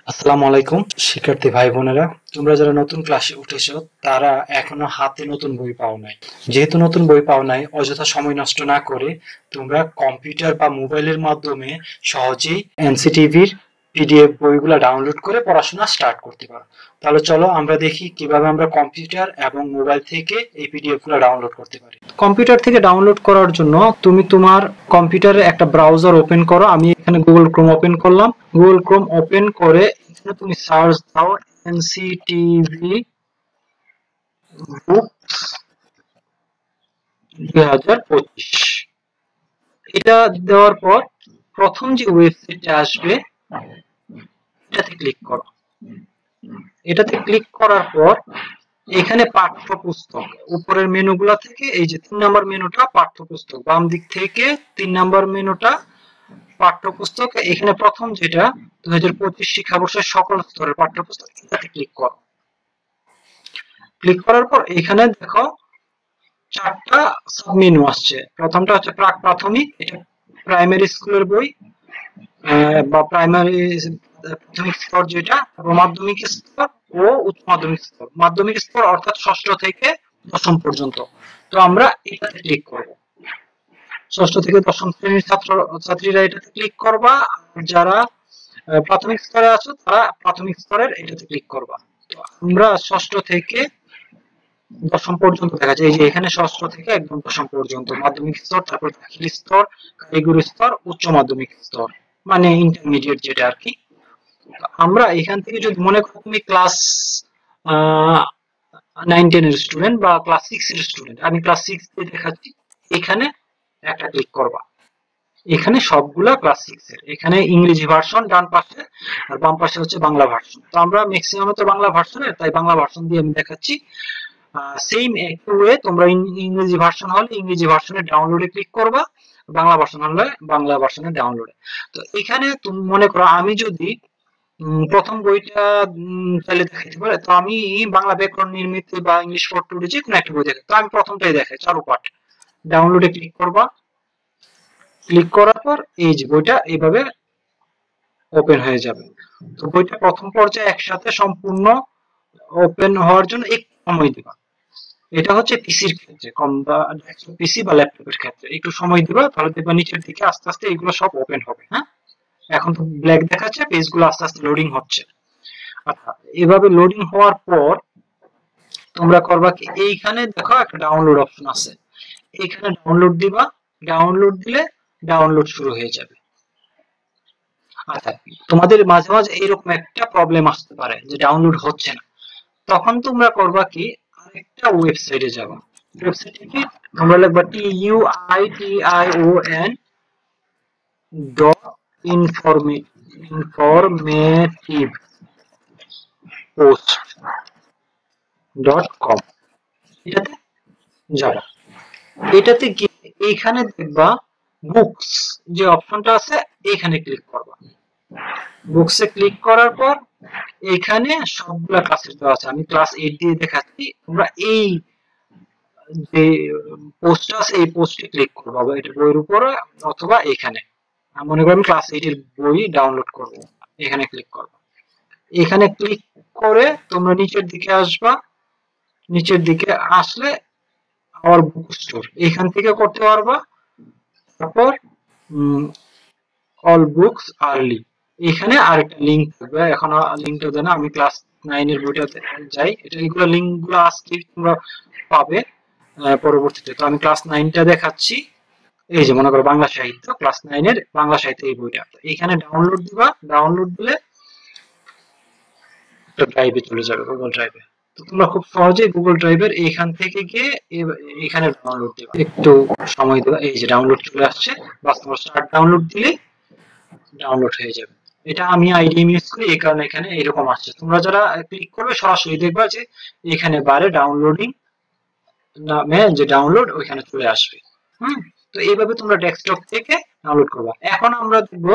আসসালামু আলাইকুম শিক্ষার্থী ভাই বোনেরা, তোমরা যারা নতুন ক্লাসে উঠেছো তারা এখনো হাতে নতুন বই পাও নাই। যেহেতু নতুন বই পাও নাই, অযথা সময় নষ্ট না করে তোমরা কম্পিউটার বা মোবাইলের মাধ্যমে সহজেই এনসিটিভির পিডিএফ বইগুলো ডাউনলোড করে পড়াশোনা স্টার্ট করতে পারো। তাহলে চলো আমরা দেখি কিভাবে আমরা কম্পিউটার এবং মোবাইল থেকে এই পিডিএফ গুলো ডাউনলোড করতে পারি। কম্পিউটার থেকে ডাউনলোড করার জন্য তুমি তোমার কম্পিউটারে একটা ব্রাউজার ওপেন করো। আমি এখানে গুগল ক্রোম ওপেন করলাম। গুগল ক্রোম ওপেন করে এখানে তুমি সার্চ দাও এনসিটিভি বুকস 2025। এটা দেওয়ার পর প্রথম যে ওয়েবসাইটটা আসবে এটাতে ক্লিক করো। এটাতে ক্লিক করার পর এখানে পাঠ্যপুস্তক উপরের মেনুগুলা থেকে এই যে 3 নাম্বার মেনুটা পাঠ্যপুস্তক, বাম দিক থেকে 3 নাম্বার মেনুটা পাঠ্যপুস্তক। এখানে প্রথম যেটা 2025 শিক্ষাবর্ষের সকল স্তরের পাঠ্যপুস্তক, এটাতে ক্লিক করো। ক্লিক করার পর এখানে দেখো 4টা সাব মেনু আসছে। প্রথমটা হচ্ছে প্রাক প্রাথমিক, এটা প্রাইমারি স্কুলের বই বা প্রাইমারি প্রাথমিক স্তর যেটা, মাধ্যমিক স্তর ও উচ্চ মাধ্যমিক স্তর। মাধ্যমিক স্তর অর্থাৎ ষষ্ঠ থেকে দশম পর্যন্ত। তো আমরা এটাতে ক্লিক করব। ষষ্ঠ থেকে দশম শ্রেণীর ছাত্রীরা এটাতে ক্লিক করবা। যারা প্রাথমিক স্তরে আছো তারা প্রাথমিক স্তরের এটাতে ক্লিক করবা। তো আমরা ষষ্ঠ থেকে দশম পর্যন্ত দেখা যায়। এই যে এখানে ষষ্ঠ থেকে একদম দশম পর্যন্ত মাধ্যমিক স্তর, তারপর দাখিল স্তর, কারিগরি স্তর, উচ্চ মাধ্যমিক স্তর মানে ইন্টারমিডিয়েট যেটা আর কি। আমরা এখান থেকে যদি মনে করো তুমি ক্লাস 9-10 এর স্টুডেন্ট বা ক্লাস 6 এর স্টুডেন্ট, আমি ক্লাস 6 এ দেখাচ্ছি, এখানে একটা ক্লিক করবা। এখানে সবগুলা ক্লাস 6 এর। এখানে ইংরেজি ভার্সন ডান পাশে আর বাম পাশে হচ্ছে বাংলা ভার্সন। তো আমরা ম্যাক্সিমাম তো বাংলা ভার্সনের, তাই বাংলা ভার্সন দিয়ে আমি দেখাচ্ছি। সেম একই ওয়ে তোমরা ইংরেজি ভার্সন হলে ইংরেজি ভার্সনের ডাউনলোডে ক্লিক করবা, বাংলা ভার্সন হলে বাংলা ভার্সনের ডাউনলোডে। তো এখানে তুমি মনে করো আমি যদি প্রথম বইটা চাইলে দেখাইতে পারে, তো আমি বাংলা ব্যাকরণ নির্মিত বা ইংলিশ ফর টুডে যে কোনো একটা বই দেখাই, তো আমি প্রথমটাই দেখাই চারুপাঠ। ডাউনলোডে ক্লিক করবা। ক্লিক করার পর এই যে বইটা এইভাবে ওপেন হয়ে যাবে। তো বইটা প্রথম পর্যায়ে একসাথে সম্পূর্ণ ওপেন হওয়ার জন্য একটু সময় দিবা। এটা হচ্ছে পিসির ক্ষেত্রে, কম বা পিসি বা ল্যাপটপের ক্ষেত্রে একটু সময় দিবা, তাহলে দেখবা নিচের দিকে আস্তে আস্তে এগুলো সব ওপেন হবে। হ্যাঁ, এখন তো ব্ল্যাক দেখাচ্ছে, পেজগুলো আস্তে আস্তে লোডিং হচ্ছে। আচ্ছা, এভাবে লোডিং হওয়ার পর তোমরা করবা কি, এইখানে দেখো একটা ডাউনলোড অপশন আছে, এখানে ডাউনলোড দিবা। ডাউনলোড দিলে ডাউনলোড শুরু হয়ে যাবে। আচ্ছা, তোমাদের মাঝে মাঝে এরকম একটা প্রবলেম আসতে পারে যে ডাউনলোড হচ্ছে না, তখন তোমরা করবা কি, আরেকটা ওয়েবসাইটে যাবা। ওয়েবসাইটে কি তোমরা লিখবা TUITION dot informative post .com, এটাতে যাবা। এটাতে গিয়ে এইখানে দেখবা বুকস যে অপশনটা আছে, এখানে ক্লিক করবা। বুকসে ক্লিক করার পর এখানে সবগুলা ক্লাসের দেওয়া আছে। আমি ক্লাস 8 দিয়ে দেখাচ্ছি, তোমরা এই যে পোস্টটা আছে এই পোস্টে ক্লিক করবা, বা এটা বইয়ের উপরে অথবা এখানে। মনে করো আমি ক্লাস 8 এর বই ডাউনলোড করব, এখানে ক্লিক করবা। এখানে ক্লিক করে তোমরা নিচের দিকে আসবা। নিচের দিকে আসলে আওয়ার বুক স্টোর এখান থেকে করতে পারবা। তারপর অল বুকস আর্লি, এখানে আরেকটা লিংক থাকবে। এখন লিংকটা দেন, আমি ক্লাস 9 এর বইটাতে যাই। এটা এগুলো লিংকগুলো আজকে তোমরা পাবে পরবর্তীতে। তো আমি ক্লাস 9টা দেখাচ্ছি। এই যে মনে করো বাংলা সাহিত্য, ক্লাস 9 এর বাংলা সাহিত্য এই বইটা। এখানে ডাউনলোড দিবা। ডাউনলোড দিলে একটা ড্রাইভে চলে যাবে, গুগল ড্রাইভে। তো তোমরা খুব সহজেই গুগল ড্রাইভের এখান থেকে গিয়ে এখানে ডাউনলোড দিবা, একটু সময় দিবা। এই যে ডাউনলোড চলে আসছে, বাস তোমরা স্টার্ট ডাউনলোড দিলে ডাউনলোড হয়ে যাবে। এটা আমি আইডিএম ইউজ করি, এই কারণে এখানে এরকম আসছে। তোমরা যারা ক্লিক করবে সরাসরি দেখবা যে এখানে বাইরে ডাউনলোডিং নামে যে ডাউনলোড ওইখানে চলে আসবে। তো এইভাবে তোমরা ডেস্কটপ থেকে ডাউনলোড করবা। এখন আমরা দেখব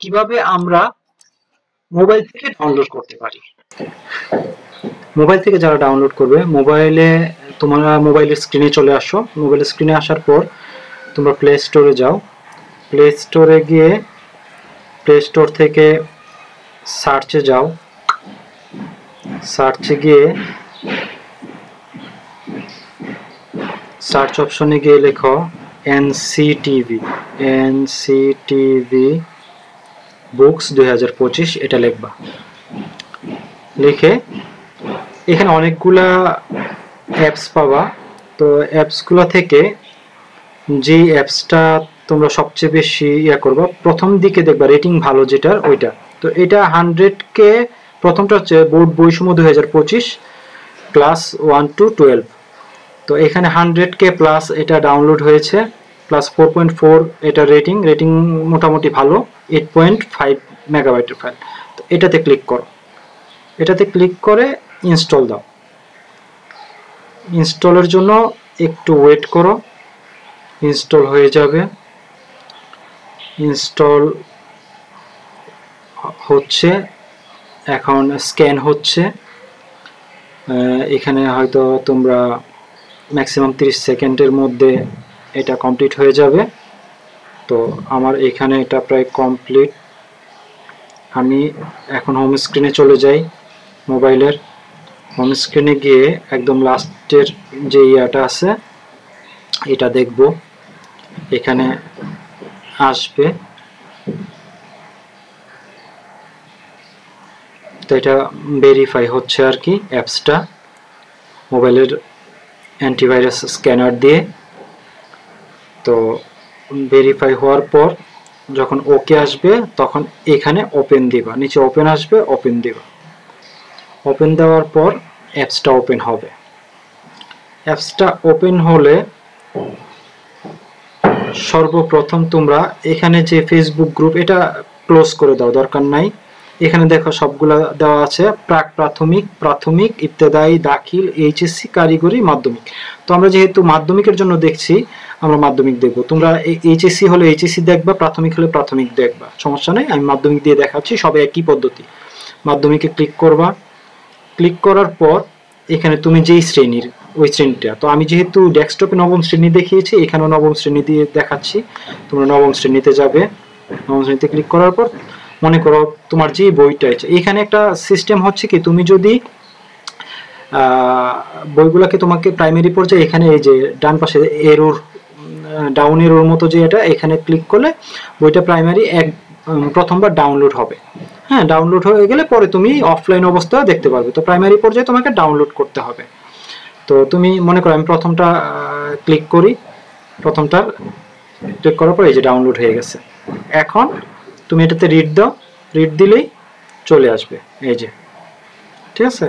কিভাবে আমরা মোবাইল থেকে ডাউনলোড করতে পারি। মোবাইল থেকে যারা ডাউনলোড করবে, মোবাইলে তোমরা মোবাইলের স্ক্রিনে চলে আসো। মোবাইলের স্ক্রিনে আসার পর তোমরা প্লে স্টোরে যাও। প্লে স্টোরে গিয়ে প্লে স্টোর থেকে সার্চে যাও, সার্চে গিয়ে সার্চ অপশনে গিয়ে লেখো এনসিটিভি বুকস 2025, এটা লিখবা। লিখে এখানে অনেকগুলা অ্যাপস পাবা। তো অ্যাপসগুলো থেকে যে অ্যাপসটা তোমরা সবচেয়ে বেশি করবা, প্রথম দিকে দেখবা রেটিং ভালো যেটার ওইটা। তো এটা 100K, প্রথমটা হচ্ছে বোর্ড বৈষম্য 2025 ক্লাস 1 to 12। তো এখানে 100K প্লাস এটা ডাউনলোড হয়েছে, প্লাস 4.4 এটা রেটিং মোটামুটি ভালো, 8.5 মেগাবাইটের ফাইল। তো এটাতে ক্লিক করো, এটাতে ক্লিক করে ইনস্টল দাও। ইনস্টলের জন্য একটু ওয়েট করো, ইনস্টল হয়ে যাবে। ইনস্টল হচ্ছে, এখন স্ক্যান হচ্ছে। এখানে হয়তো তোমরা ম্যাক্সিমাম 30 সেকেন্ডের মধ্যে এটা কমপ্লিট হয়ে যাবে। তো আমার এখানে এটা প্রায় কমপ্লিট। আমি এখন হোম স্ক্রিনে চলে যাই। মোবাইলের হোম স্ক্রিনে গিয়ে একদম লাস্টের যে ইয়াটা আছে এটা দেখব, এখানে আসবে। তো এটা ভেরিফাই হচ্ছে আর কি অ্যাপসটা মোবাইলের অ্যান্টিভাইরাস স্ক্যানার দিয়ে। তো ভেরিফাই হওয়ার পর যখন ওকে আসবে তখন এখানে ওপেন দিবা, নিচে ওপেন আসবে, ওপেন দিবা। ওপেন দেওয়ার পর অ্যাপসটা ওপেন হবে। অ্যাপসটা ওপেন হলে সর্বপ্রথম তোমরা এখানে যে ফেসবুক গ্রুপ, এটা ক্লোজ করে দাও, দরকার নাই। এখানে দেখো সবগুলা দেওয়া আছে, প্রাক প্রাথমিক, প্রাথমিক, ইবতেদায়ী, দাখিল, এইচএসসি, কারিগরি, মাধ্যমিক। তো আমরা যেহেতু মাধ্যমিকের জন্য দেখছি, আমরা মাধ্যমিক দেখব। তোমরা এইচএসসি হলে এইচএসসি দেখবা, প্রাথমিক হলে প্রাথমিক দেখবা, সমস্যা নেই। আমি মাধ্যমিক দিয়ে দেখাচ্ছি, সবে একই পদ্ধতি। মাধ্যমিকে ক্লিক করবা। ক্লিক করার পর এখানে তুমি যেই শ্রেণীর, ওই শ্রেণীটা। তো আমি যেহেতু ডেস্কটপে নবম শ্রেণী দেখিয়েছি, এখানেও নবম শ্রেণী দিয়ে দেখাচ্ছি। তোমরা নবম শ্রেণীতে যাবে। নবম শ্রেণীতে ক্লিক করার পর মনে করো তোমার যে বইটা আছে, এখানে একটা সিস্টেম হচ্ছে কি, তুমি যদি বইগুলোকে তোমাকে প্রাইমারি পর্যায়ে এখানে এই যে ডান পাশে এরর, ডাউন এরর মতো যে এটা, এখানে ক্লিক করলে বইটা প্রাইমারি প্রথমবার ডাউনলোড হবে। হ্যাঁ, ডাউনলোড হয়ে গেলে পরে তুমি অফলাইন অবস্থায় দেখতে পারবে। তো প্রাইমারি পর্যায়ে তোমাকে ডাউনলোড করতে হবে। তো তুমি মনে করো আমি প্রথমটা ক্লিক করি, প্রথমটা ক্লিক করার পর এই যে ডাউনলোড হয়ে গেছে। এখন তুমি এটাতে রিড দাও, রিড দিলেই চলে আসবে, এই যে, ঠিক আছে,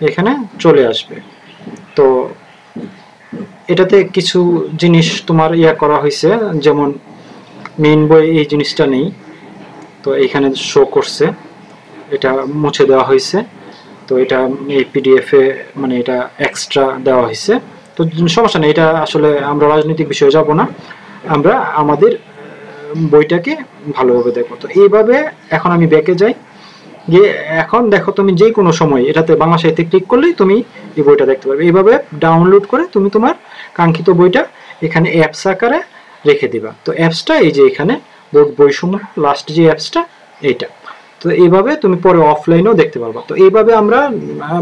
এখানে চলে আসবে। তো এটাতে কিছু জিনিস তোমার করা হয়েছে, যেমন মেইন বই এই জিনিসটা নেই, তো এখানে শো করছে, এটা মুছে দেওয়া হয়েছে। তো এটা এই পিডিএফ এ মানে এটা এক্সট্রা দেওয়া হয়েছে। তো সমস্যা নেই, এটা আসলে আমরা রাজনৈতিক বিষয়ে যাব না, আমরা আমাদের বইটাকে ভালোভাবে দেখো। তো এইভাবে এখন আমি ব্যাকে যাই, গিয়ে এখন দেখো তুমি যে কোনো সময় এটাতে বাংলা সাহিত্যে ক্লিক করলেই তুমি এই বইটা দেখতে পারবে। এইভাবে ডাউনলোড করে তুমি তোমার কাঙ্ক্ষিত বইটা এখানে অ্যাপস আকারে রেখে দিবা। তো অ্যাপসটা এই যে এখানে বোর্ড বৈষম্য লাস্ট যে অ্যাপসটা, এইটা। তো এইভাবে তুমি পরে অফলাইনেও দেখতে পারবা। তো এইভাবে আমরা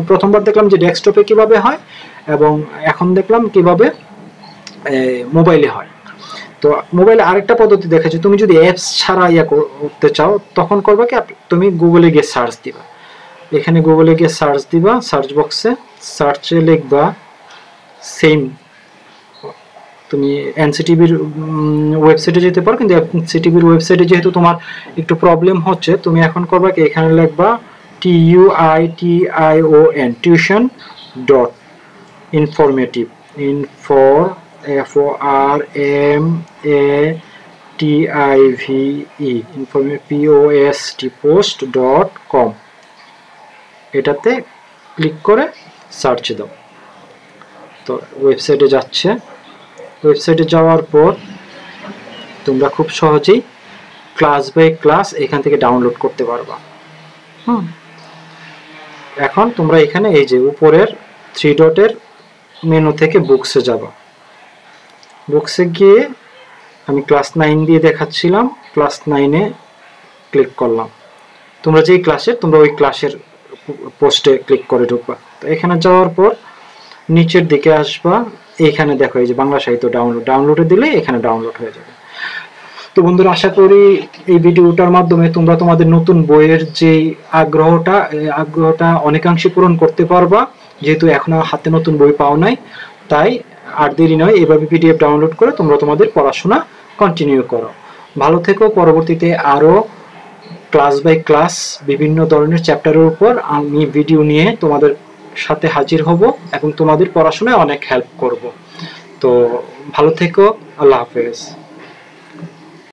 প্রথমবার দেখলাম যে ডেস্কটপে কিভাবে হয়, এবং এখন দেখলাম কিভাবে মোবাইলে হয়। তো মোবাইলে আরেকটা পদ্ধতি দেখাচ্ছি, তুমি যদি অ্যাপস ছাড়া করতে চাও তখন করবা কি, তুমি গুগলে গিয়ে সার্চ দিবা। এখানে গুগলে গিয়ে সার্চ দিবা, সার্চ বক্সে সার্চে লিখবা সেম। তুমি এনসিটিভির ওয়েবসাইটে যেতে পারো, কিন্তু এনসিটিভির ওয়েবসাইটে যেহেতু তোমার একটু প্রবলেম হচ্ছে, তুমি এখন করবা কি, এখানে লিখবা TUITION tuition dot informative, post.com, এটাতে ক্লিক করে সার্চ দাও। তো ওয়েবসাইটে যাচ্ছে। ওয়েবসাইটে যাওয়ার পর তোমরা খুব সহজেই ক্লাস বাই ক্লাস এখান থেকে ডাউনলোড করতে পারবা। এখন তোমরা এখানে এই যে উপরের 3 ডটের মেনু থেকে বুকসে যাবা। বুকসে গিয়ে আমি ক্লাস 9 দিয়ে দেখাচ্ছিলাম, ক্লাস 9-এ ক্লিক করলাম। তোমরা যেই ক্লাসের তোমরা ওই ক্লাসের পোস্টে ক্লিক করে ঢুকবা। তো এখানে যাওয়ার পর নিচের দিকে আসবা, এখানে দেখো এই যে বাংলা সাহিত্য ডাউনলোডে দিলে এখানে ডাউনলোড হয়ে যাবে। তো বন্ধুরা আশা করি এই ভিডিওটার মাধ্যমে তোমরা তোমাদের নতুন বইয়ের যে আগ্রহটা অনেকাংশে পূরণ করতে পারবা, যেহেতু এখনো হাতে নতুন বই পাও নাই। তাই আর দেরি নয়, এভাবে পিডিএফ ডাউনলোড করে তোমরা তোমাদের পড়াশোনা কন্টিনিউ করো। ভালো থেকো। পরবর্তীতে আরো ক্লাস বাই ক্লাস বিভিন্ন ধরনের চ্যাপ্টারের উপর আমি ভিডিও নিয়ে তোমাদের সাথে হাজির হব এবং তোমাদের পড়াশোনায় অনেক হেল্প করব। তো ভালো থেকো। আল্লাহ হাফেজ।